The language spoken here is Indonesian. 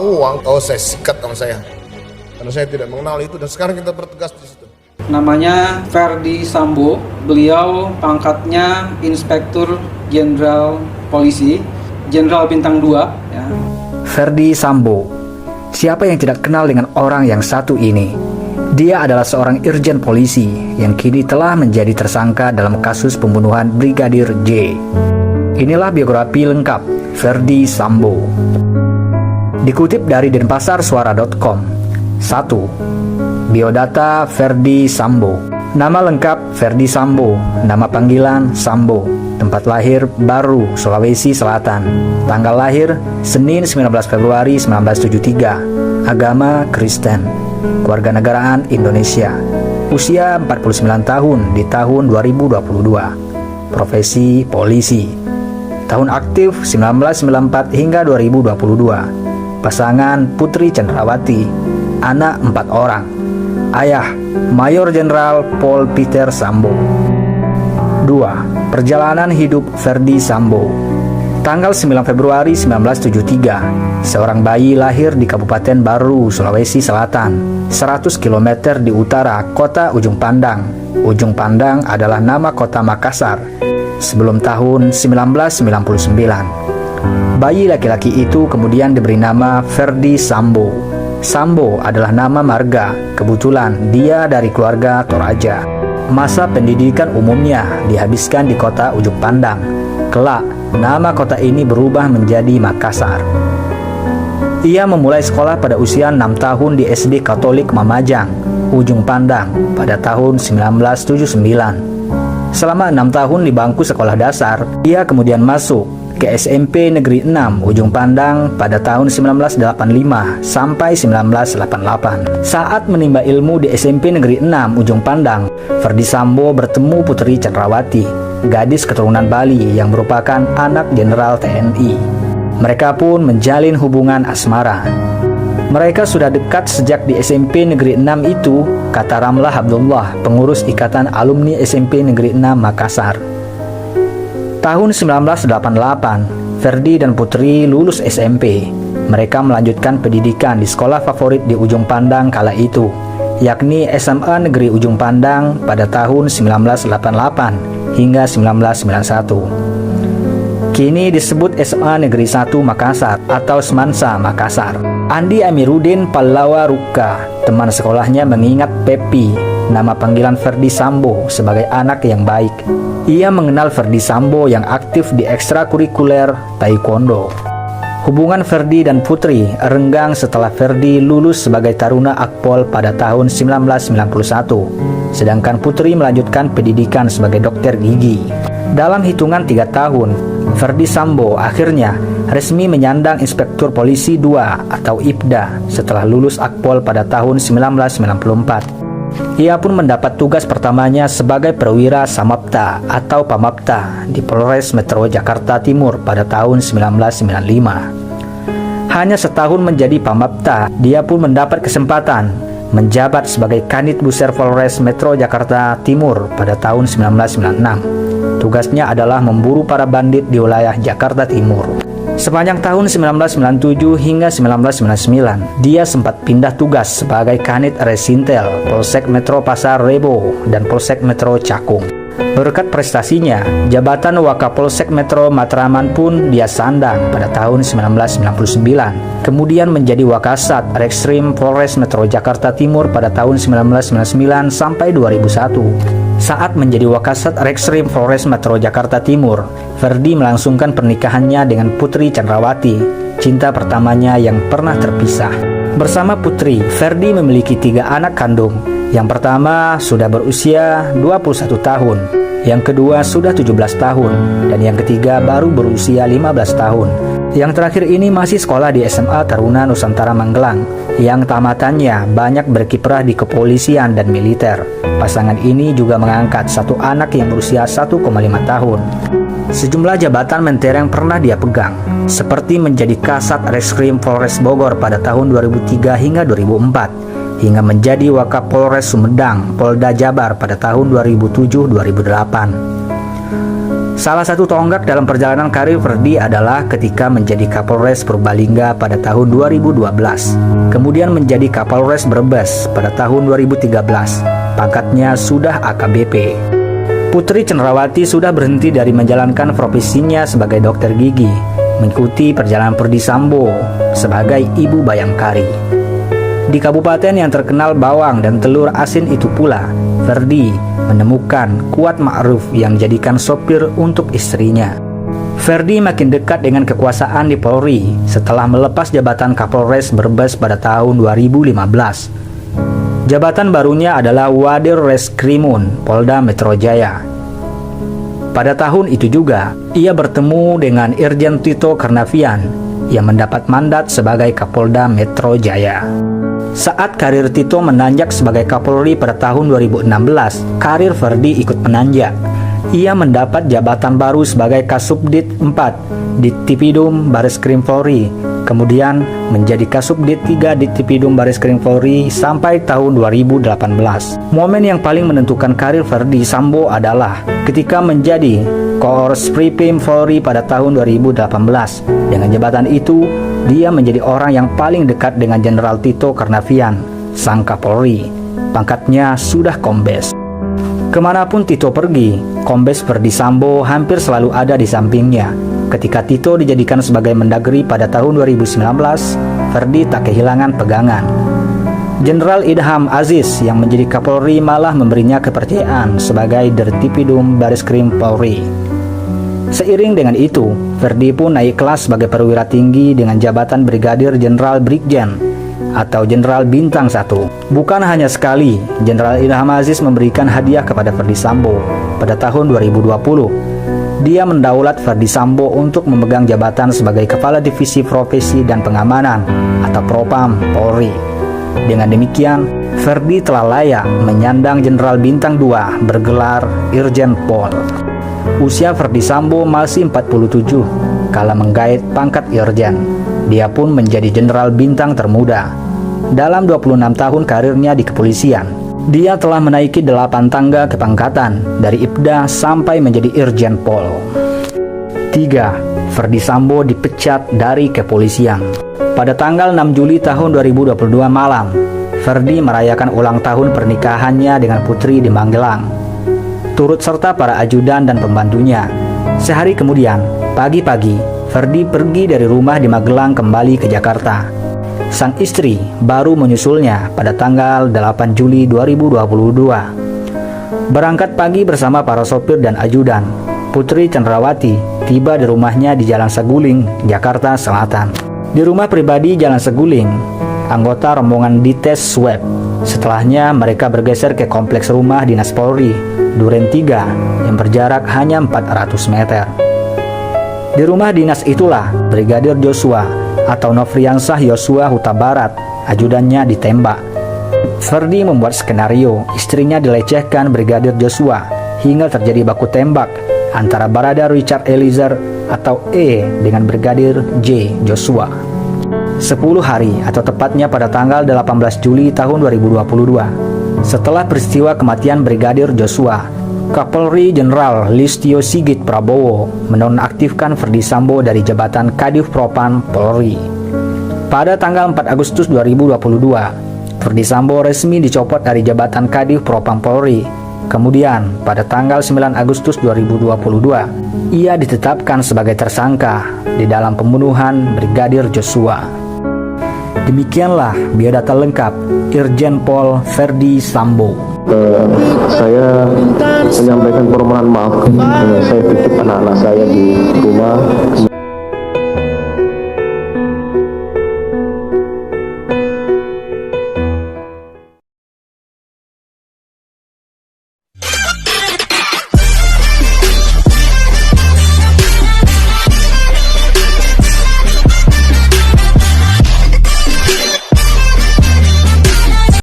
uang, oh saya sikat sama saya. Karena saya tidak mengenal itu dan sekarang kita bertugas di situ. Namanya Ferdi Sambo, beliau pangkatnya Inspektur Jenderal Polisi, Jenderal Bintang 2 ya. Ferdi Sambo. Siapa yang tidak kenal dengan orang yang satu ini? Dia adalah seorang irjen polisi yang kini telah menjadi tersangka dalam kasus pembunuhan Brigadir J. Inilah biografi lengkap Ferdi Sambo. Dikutip dari denpasarsuara.com. 1. Biodata Ferdi Sambo. Nama lengkap Ferdi Sambo, nama panggilan Sambo. Tempat lahir Baru, Sulawesi Selatan. Tanggal lahir Senin 19 Februari 1973. Agama Kristen. Kewarganegaraan Indonesia. Usia 49 tahun di tahun 2022. Profesi polisi. Tahun aktif 1994 hingga 2022. Pasangan Putri Cendrawati. Anak 4 orang. Ayah Mayor Jenderal Paul Peter Sambo. 2. Perjalanan hidup Ferdi Sambo. Tanggal 9 Februari 1973, seorang bayi lahir di Kabupaten Baru, Sulawesi Selatan, 100 km di utara kota Ujung Pandang. Ujung Pandang adalah nama kota Makassar sebelum tahun 1999. Bayi laki-laki itu kemudian diberi nama Ferdi Sambo. Sambo adalah nama marga, kebetulan dia dari keluarga Toraja. Masa pendidikan umumnya dihabiskan di kota Ujung Pandang. Kelak, nama kota ini berubah menjadi Makassar. Ia memulai sekolah pada usia 6 tahun di SD Katolik Mamajang, Ujung Pandang pada tahun 1979. Selama 6 tahun di bangku sekolah dasar, ia kemudian masuk ke SMP Negeri 6 Ujung Pandang pada tahun 1985 sampai 1988. Saat menimba ilmu di SMP Negeri 6 Ujung Pandang, Ferdi Sambo bertemu Putri Cendrawati, gadis keturunan Bali yang merupakan anak Jenderal TNI. Mereka pun menjalin hubungan asmara. Mereka sudah dekat sejak di SMP Negeri 6 itu, kata Ramlah Abdullah, pengurus Ikatan Alumni SMP Negeri 6 Makassar. Tahun 1988, Ferdi dan Putri lulus SMP. Mereka melanjutkan pendidikan di sekolah favorit di Ujung Pandang kala itu, yakni SMA Negeri Ujung Pandang pada tahun 1988 hingga 1991. Kini disebut SMA Negeri 1 Makassar atau Semansa Makassar. Andi Amiruddin Pallawa Rukka, teman sekolahnya, mengingat Pepi, nama panggilan Ferdi Sambo, sebagai anak yang baik. Ia mengenal Ferdi Sambo yang aktif di ekstrakurikuler Taekwondo. Hubungan Ferdi dan Putri renggang setelah Ferdi lulus sebagai Taruna Akpol pada tahun 1991, sedangkan Putri melanjutkan pendidikan sebagai dokter gigi. Dalam hitungan 3 tahun, Ferdi Sambo akhirnya resmi menyandang Inspektur Polisi 2 atau IPDA setelah lulus Akpol pada tahun 1994. Ia pun mendapat tugas pertamanya sebagai perwira Samapta atau Pamapta di Polres Metro Jakarta Timur pada tahun 1995. Hanya setahun menjadi Pamapta, dia pun mendapat kesempatan menjabat sebagai Kanit Buser Polres Metro Jakarta Timur pada tahun 1996. Tugasnya adalah memburu para bandit di wilayah Jakarta Timur. Sepanjang tahun 1997 hingga 1999, dia sempat pindah tugas sebagai Kanit Resintel, Polsek Metro Pasar Rebo, dan Polsek Metro Cakung. Berkat prestasinya, jabatan Wakapolsek Metro Matraman pun dia sandang pada tahun 1999. Kemudian menjadi Wakasat Reskrim Polres Metro Jakarta Timur pada tahun 1999 sampai 2001. Saat menjadi Wakasat Reskrim Polres Metro Jakarta Timur, Ferdi melangsungkan pernikahannya dengan Putri Cendrawati, cinta pertamanya yang pernah terpisah. Bersama Putri, Ferdi memiliki 3 anak kandung. Yang pertama sudah berusia 21 tahun, yang kedua sudah 17 tahun, dan yang ketiga baru berusia 15 tahun. Yang terakhir ini masih sekolah di SMA Taruna Nusantara Magelang, yang tamatannya banyak berkiprah di kepolisian dan militer. Pasangan ini juga mengangkat 1 anak yang berusia 1,5 tahun. Sejumlah jabatan mentereng pernah dia pegang, seperti menjadi Kasat Reskrim Polres Bogor pada tahun 2003 hingga 2004, hingga menjadi Wakapolres Sumedang, Polda Jabar pada tahun 2007-2008. Salah satu tonggak dalam perjalanan karir Ferdi adalah ketika menjadi Kapolres Purbalingga pada tahun 2012. Kemudian menjadi Kapolres Brebes pada tahun 2013. Pangkatnya sudah AKBP. Putri Cenderawati sudah berhenti dari menjalankan profesinya sebagai dokter gigi, mengikuti perjalanan Ferdi Sambo sebagai ibu bayangkari. Di kabupaten yang terkenal bawang dan telur asin itu pula, Ferdi menemukan Kuat Ma'ruf yang jadikan sopir untuk istrinya. Ferdi makin dekat dengan kekuasaan di Polri setelah melepas jabatan Kapolres Brebes pada tahun 2015. Jabatan barunya adalah Wadir Reskrimun Polda Metro Jaya. Pada tahun itu juga, ia bertemu dengan Irjen Tito Karnavian yang mendapat mandat sebagai Kapolda Metro Jaya. Saat karir Tito menanjak sebagai Kapolri pada tahun 2016, karir Ferdi ikut menanjak. Ia mendapat jabatan baru sebagai Kasubdit 4 di Tipidum Bareskrim Polri, kemudian menjadi Kasubdit 3 di Tipidum Bareskrim Polri sampai tahun 2018. Momen yang paling menentukan karir Ferdi Sambo adalah ketika menjadi Korsprim Polri pada tahun 2018. Dengan jabatan itu, dia menjadi orang yang paling dekat dengan Jenderal Tito Karnavian, sang Kapolri. Pangkatnya sudah Kombes. Kemanapun Tito pergi, Kombes Ferdi Sambo hampir selalu ada di sampingnya. Ketika Tito dijadikan sebagai Mendagri pada tahun 2019, Ferdi tak kehilangan pegangan. Jenderal Idham Aziz yang menjadi Kapolri malah memberinya kepercayaan sebagai Dirtipidum Bareskrim Polri. Seiring dengan itu, Ferdi pun naik kelas sebagai perwira tinggi dengan jabatan Brigadir Jenderal Brigjen atau Jenderal Bintang 1. Bukan hanya sekali, Jenderal Idham Aziz memberikan hadiah kepada Ferdi Sambo pada tahun 2020. Dia mendaulat Ferdi Sambo untuk memegang jabatan sebagai Kepala Divisi Profesi dan Pengamanan atau Propam Polri. Dengan demikian, Ferdi telah layak menyandang Jenderal Bintang 2 bergelar Irjen Pol. Usia Ferdi Sambo masih 47 kala menggait pangkat Irjen. Dia pun menjadi Jenderal Bintang termuda. Dalam 26 tahun karirnya di kepolisian, dia telah menaiki 8 tangga kepangkatan dari Ibda sampai menjadi Irjen Pol. 3. Ferdi Sambo dipecat dari kepolisian. Pada tanggal 6 Juli tahun 2022 malam, Ferdi merayakan ulang tahun pernikahannya dengan putri di Magelang, turut serta para ajudan dan pembantunya. Sehari kemudian, pagi-pagi, Ferdi pergi dari rumah di Magelang kembali ke Jakarta. Sang istri baru menyusulnya pada tanggal 8 Juli 2022. Berangkat pagi bersama para sopir dan ajudan, Putri Cenderawati tiba di rumahnya di Jalan Saguling, Jakarta Selatan. Di rumah pribadi Jalan Saguling, anggota rombongan dites swab. Setelahnya mereka bergeser ke kompleks rumah dinas Polri Duren 3 yang berjarak hanya 400 meter. Di rumah dinas itulah Brigadir Joshua atau Nofriansah Yosua Huta Barat, ajudannya ditembak. Ferdi membuat skenario istrinya dilecehkan Brigadir Joshua hingga terjadi baku tembak antara Barada Richard Eliezer atau E dengan Brigadir J Joshua. 10 hari atau tepatnya pada tanggal 18 Juli tahun 2022. Setelah peristiwa kematian Brigadir Joshua, Kapolri Jenderal Listio Sigit Prabowo menonaktifkan Ferdi Sambo dari jabatan Kadif Propam Polri. Pada tanggal 4 Agustus 2022, Ferdi Sambo resmi dicopot dari jabatan Kadif Propam Polri. Kemudian, pada tanggal 9 Agustus 2022, ia ditetapkan sebagai tersangka di dalam pembunuhan Brigadir Joshua. Demikianlah biodata lengkap Irjen Pol Ferdi Sambo. Saya menyampaikan permohonan maaf. Saya titip anak-anak saya di rumah.